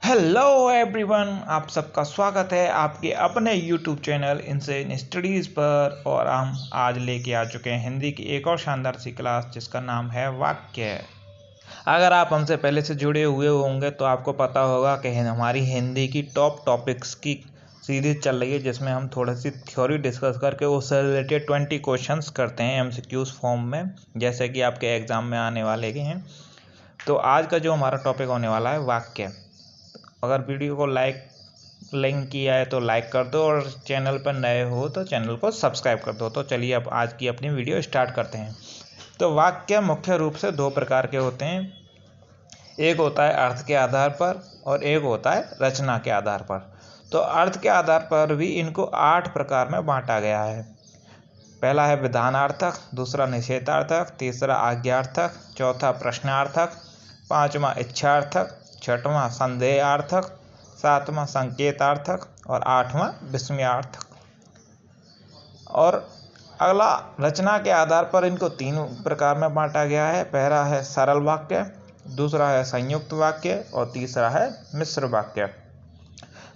Hello everyone, आप सबका स्वागत है आपके अपने यूट्यूब चैनल इनसेन स्टडीज़ पर। और हम आज लेके आ चुके हैं हिंदी की एक और शानदार सी क्लास जिसका नाम है वाक्य। अगर आप हमसे पहले से जुड़े हुए होंगे तो आपको पता होगा कि हमारी हिंदी की टॉप टॉपिक्स की सीरीज चल रही है जिसमें हम थोड़ी सी थ्योरी डिस्कस करके उससे रिलेटेड 20 क्वेश्चंस करते हैं MCQs फॉर्म में, जैसे कि आपके एग्ज़ाम में आने वाले के हैं। तो आज का जो हमारा टॉपिक होने वाला है वाक्य। अगर वीडियो को लाइक किया है तो लाइक कर दो और चैनल पर नए हो तो चैनल को सब्सक्राइब कर दो। तो चलिए अब आज की अपनी वीडियो स्टार्ट करते हैं। तो वाक्य मुख्य रूप से दो प्रकार के होते हैं, एक होता है अर्थ के आधार पर और एक होता है रचना के आधार पर। तो अर्थ के आधार पर भी इनको 8 प्रकार में बांटा गया है। पहला है विधानार्थक, दूसरा निषेधार्थक, तीसरा आज्ञार्थक, चौथा प्रश्नार्थक, पांचवा इच्छार्थक, छठवां संदेहार्थक, सातवां संकेतार्थक और आठवां विस्मयार्थक। और अगला रचना के आधार पर इनको 3 प्रकार में बांटा गया है। पहला है सरल वाक्य, दूसरा है संयुक्त वाक्य और तीसरा है मिश्र वाक्य।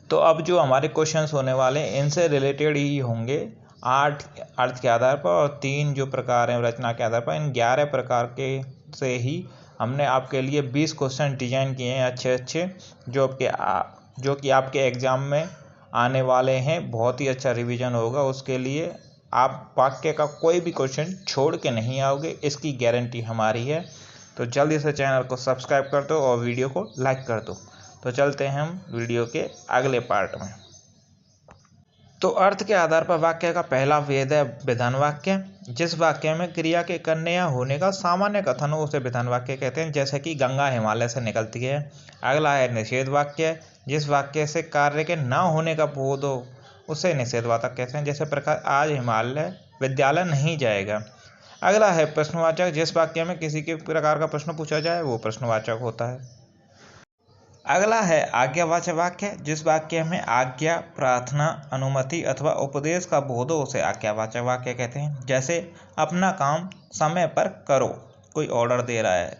तो अब जो हमारे क्वेश्चंस होने वाले हैं इनसे रिलेटेड ही होंगे। 8 अर्थ के आधार पर और 3 जो प्रकार हैं रचना के आधार पर, इन 11 प्रकार के से ही हमने आपके लिए 20 क्वेश्चन डिजाइन किए हैं अच्छे जो कि आपके एग्ज़ाम में आने वाले हैं। बहुत ही अच्छा रिवीजन होगा, उसके लिए आप वाक्य का कोई भी क्वेश्चन छोड़ के नहीं आओगे, इसकी गारंटी हमारी है। तो जल्दी से चैनल को सब्सक्राइब कर दो और वीडियो को लाइक कर दो। तो चलते हैं हम वीडियो के अगले पार्ट में। तो अर्थ के आधार पर वाक्य का पहला भेद है विधान वाक्य। जिस वाक्य में क्रिया के करने या होने का सामान्य कथन हो उसे विधान वाक्य कहते हैं, जैसे कि गंगा हिमालय से निकलती है। अगला है निषेध वाक्य। जिस वाक्य से कार्य के न होने का बोध हो उसे निषेधवाचक कहते हैं, जैसे प्रकार आज हिमालय विद्यालय नहीं जाएगा। अगला है प्रश्नवाचक। जिस वाक्य में किसी के प्रकार का प्रश्न पूछा जाए वो प्रश्नवाचक होता है। अगला है आज्ञावाचक वाक्य। जिस वाक्य में आज्ञा, प्रार्थना, अनुमति अथवा उपदेश का बोध हो उसे आज्ञावाचक वाक्य कहते हैं, जैसे अपना काम समय पर करो, कोई ऑर्डर दे रहा है।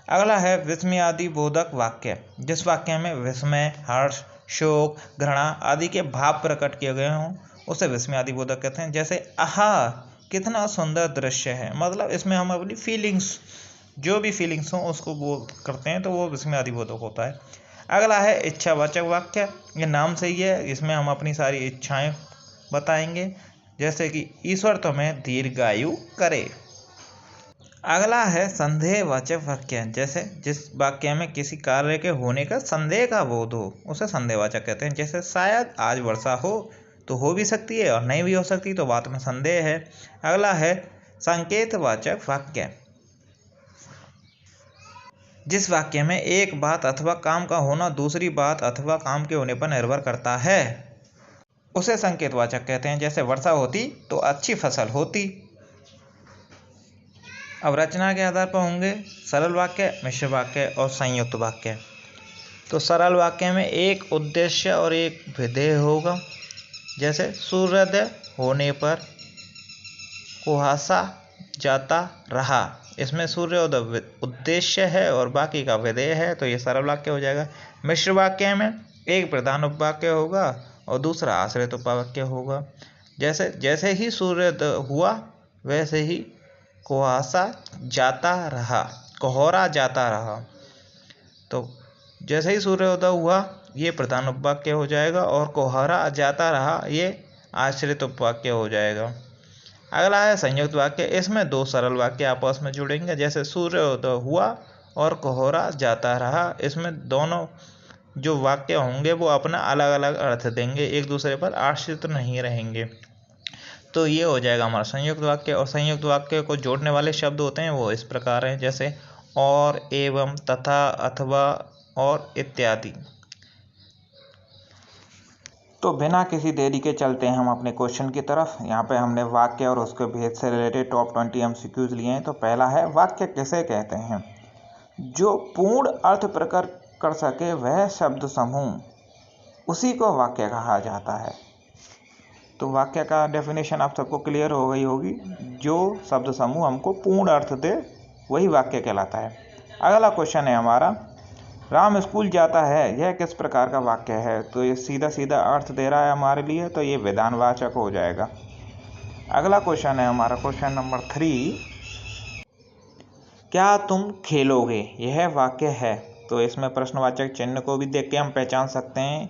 अगला है विस्मयादि बोधक वाक्य। जिस वाक्य में विस्मय, हर्ष, शोक, घृणा आदि के भाव प्रकट किए गए हों उसे विस्मयादि बोधक कहते हैं, जैसे आहा कितना सुंदर दृश्य है। मतलब इसमें हम अपनी फीलिंग्स, जो भी फीलिंग्स हों उसको बोध करते हैं, तो वो विस्मयादि बोधक होता है। अगला है इच्छावाचक वाक्य। ये नाम से ही है, इसमें हम अपनी सारी इच्छाएं बताएंगे, जैसे कि ईश्वर तुम्हें दीर्घायु करे। अगला है संदेहवाचक वाक्य। जैसे जिस वाक्य में किसी कार्य के होने का संदेह का बोध हो उसे संदेहवाचक कहते हैं, जैसे शायद आज वर्षा हो भी सकती है और नहीं भी हो सकती, तो बात में संदेह है। अगला है संकेतवाचक वाक्य। जिस वाक्य में एक बात अथवा काम का होना दूसरी बात अथवा काम के होने पर निर्भर करता है उसे संकेतवाचक कहते हैं, जैसे वर्षा होती तो अच्छी फसल होती। अब रचना के आधार पर होंगे सरल वाक्य, मिश्र वाक्य और संयुक्त वाक्य। तो सरल वाक्य में एक उद्देश्य और एक विधेय होगा, जैसे सूर्योदय होने पर कुहासा जाता रहा। इसमें सूर्योदय उद्देश्य है और बाकी का विधेय है, तो ये सरल वाक्य हो जाएगा। मिश्र वाक्य में एक प्रधान उपवाक्य होगा और दूसरा आश्रित उपवाक्य होगा, जैसे ही सूर्योदय हुआ वैसे ही कुहासा जाता रहा, कोहरा जाता रहा। तो जैसे ही सूर्योदय हुआ ये प्रधान उपवाक्य हो जाएगा और कोहरा जाता रहा ये आश्रित उपवाक्य हो जाएगा। अगला है संयुक्त वाक्य। इसमें 2 सरल वाक्य आपस में जुड़ेंगे, जैसे सूर्योदय हुआ और कोहरा जाता रहा। इसमें दोनों जो वाक्य होंगे वो अपना अलग अलग अर्थ देंगे, एक दूसरे पर आश्रित नहीं रहेंगे। तो ये हो जाएगा हमारा संयुक्त वाक्य। और संयुक्त वाक्य को जोड़ने वाले शब्द होते हैं वो इस प्रकार हैं, जैसे और, एवं, तथा, अथवा और इत्यादि। तो बिना किसी देरी के चलते हैं हम अपने क्वेश्चन की तरफ। यहाँ पे हमने वाक्य और उसके भेद से रिलेटेड टॉप 20 MCQs लिए हैं। तो पहला है वाक्य किसे कहते हैं? जो पूर्ण अर्थ प्रकट कर सके वह शब्द समूह उसी को वाक्य कहा जाता है। तो वाक्य का डेफिनेशन आप सबको क्लियर हो गई होगी। जो शब्द समूह हमको पूर्ण अर्थ दे वही वाक्य कहलाता है। अगला क्वेश्चन है हमारा, राम स्कूल जाता है, यह किस प्रकार का वाक्य है? तो ये सीधा सीधा अर्थ दे रहा है हमारे लिए, तो ये विधानवाचक हो जाएगा। अगला क्वेश्चन है हमारा क्वेश्चन नंबर 3, क्या तुम खेलोगे? यह वाक्य है, तो इसमें प्रश्नवाचक चिन्ह को भी देख के हम पहचान सकते हैं,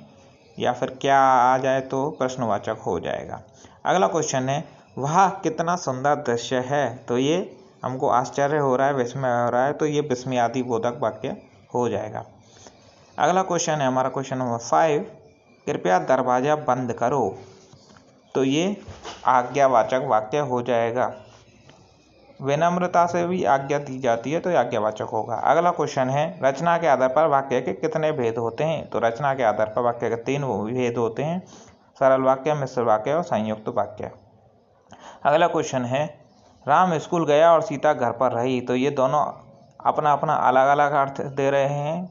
या फिर क्या आ जाए तो प्रश्नवाचक हो जाएगा। अगला क्वेश्चन है, वह कितना सुंदर दृश्य है? तो ये हमको आश्चर्य हो रहा है, विस्मय हो रहा है, तो ये विस्मयादि बोधक वाक्य हो जाएगा। अगला क्वेश्चन है हमारा क्वेश्चन नंबर 5, कृपया दरवाजा बंद करो। तो ये आज्ञावाचक वाक्य हो जाएगा। विनम्रता से भी आज्ञा दी जाती है तो ये आज्ञावाचक होगा। अगला क्वेश्चन है, रचना के आधार पर वाक्य के कितने भेद होते हैं? तो रचना के आधार पर वाक्य के 3 भेद होते हैं, सरल वाक्य, मिश्र वाक्य और संयुक्त वाक्य। अगला क्वेश्चन है, राम स्कूल गया और सीता घर पर रही। तो ये दोनों अपना अपना अलग अलग अर्थ दे रहे हैं,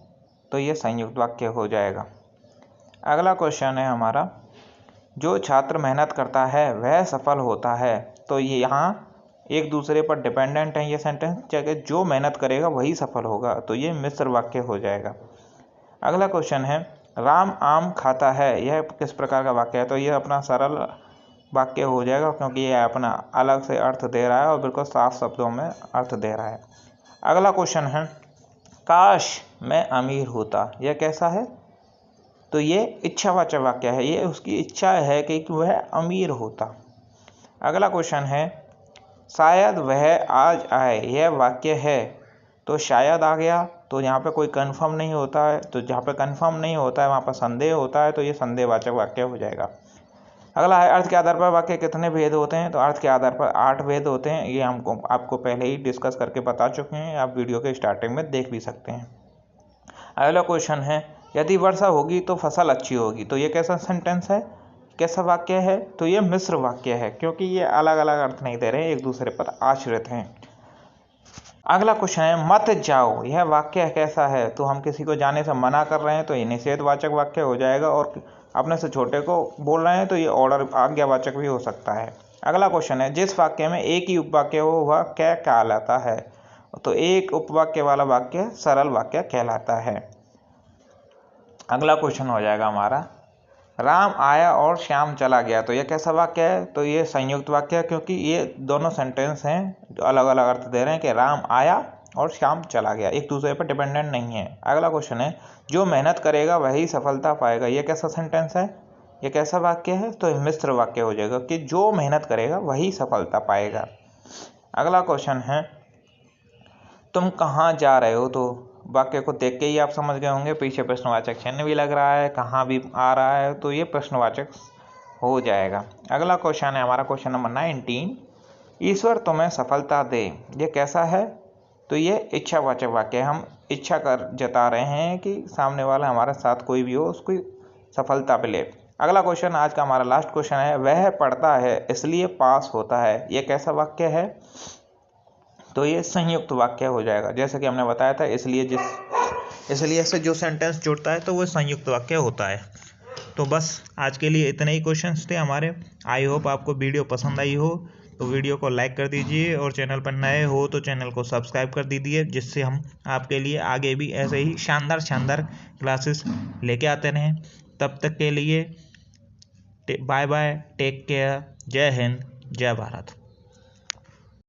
तो ये संयुक्त वाक्य हो जाएगा। अगला क्वेश्चन है हमारा, जो छात्र मेहनत करता है वह सफल होता है। तो ये यहाँ एक दूसरे पर डिपेंडेंट है ये सेंटेंस, जगह जो मेहनत करेगा वही सफल होगा, तो ये मिश्र वाक्य हो जाएगा। अगला क्वेश्चन है, राम आम खाता है, यह किस प्रकार का वाक्य है? तो यह अपना सरल वाक्य हो जाएगा, क्योंकि यह अपना अलग से अर्थ दे रहा है और बिल्कुल साफ शब्दों में अर्थ दे रहा है। अगला क्वेश्चन है, काश मैं अमीर होता, यह कैसा है? तो ये इच्छावाचक वाक्य है, ये उसकी इच्छा है कि वह अमीर होता। अगला क्वेश्चन है, शायद वह आज आए, यह वाक्य है, तो शायद आ गया, तो यहाँ पे कोई कंफर्म नहीं होता है, तो जहाँ पे कंफर्म नहीं होता है वहाँ पर संदेह होता है, तो ये संदेहवाचक वाक्य हो जाएगा। अगला है, अर्थ के आधार पर वाक्य कितने भेद होते हैं? तो अर्थ के आधार पर 8 भेद होते हैं, ये हमको आपको पहले ही डिस्कस करके बता चुके हैं, आप वीडियो के स्टार्टिंग में देख भी सकते हैं। अगला क्वेश्चन है, यदि वर्षा होगी तो फसल अच्छी होगी। तो ये कैसा सेंटेंस है, कैसा वाक्य है? तो ये मिश्र वाक्य है, क्योंकि ये अलग अलग अर्थ नहीं दे रहे, एक दूसरे पर आश्रित हैं। अगला क्वेश्चन है, मत जाओ, यह वाक्य कैसा है? तो हम किसी को जाने से मना कर रहे हैं, तो ये निषेधवाचक वाक्य हो जाएगा, और अपने से छोटे को बोल रहे हैं तो ये ऑर्डर आज्ञावाचक भी हो सकता है। अगला क्वेश्चन है, जिस वाक्य में एक ही उपवाक्य हो वह क्या कहलाता है? तो एक उपवाक्य वाला वाक्य सरल वाक्य कहलाता है। अगला क्वेश्चन हो जाएगा हमारा, राम आया और श्याम चला गया। तो यह कैसा वाक्य है? तो ये संयुक्त वाक्य है, क्योंकि ये दोनों सेंटेंस हैं जो अलग अलग अर्थ दे रहे हैं कि राम आया और श्याम चला गया, एक दूसरे पर डिपेंडेंट नहीं है। अगला क्वेश्चन है, जो मेहनत करेगा वही सफलता पाएगा। यह कैसा सेंटेंस है, यह कैसा वाक्य है? तो मिश्र वाक्य हो जाएगा कि जो मेहनत करेगा वही सफलता पाएगा। अगला क्वेश्चन है, तुम कहाँ जा रहे हो? तो वाक्य को देख के ही आप समझ गए होंगे, पीछे प्रश्नवाचक चिन्ह भी लग रहा है, कहाँ भी आ रहा है, तो ये प्रश्नवाचक हो जाएगा। अगला क्वेश्चन है हमारा क्वेश्चन नंबर 19, ईश्वर तुम्हें सफलता दे, ये कैसा है? तो ये इच्छावाचक वाक्य है, हम इच्छा कर जता रहे हैं कि सामने वाला हमारे साथ कोई भी हो उसको सफलता मिले। अगला क्वेश्चन आज का हमारा लास्ट क्वेश्चन है, वह पढ़ता है इसलिए पास होता है, ये कैसा वाक्य है? तो ये संयुक्त वाक्य हो जाएगा, जैसे कि हमने बताया था, इसलिए से जो सेंटेंस जुड़ता है तो वो संयुक्त वाक्य होता है। तो बस आज के लिए इतने ही क्वेश्चंस थे हमारे। आई होप आपको वीडियो पसंद आई हो, तो वीडियो को लाइक कर दीजिए, और चैनल पर नए हो तो चैनल को सब्सक्राइब कर दीजिए, जिससे हम आपके लिए आगे भी ऐसे ही शानदार क्लासेस लेके आते रहें। तब तक के लिए बाय बाय, टेक केयर, जय हिंद, जय भारत।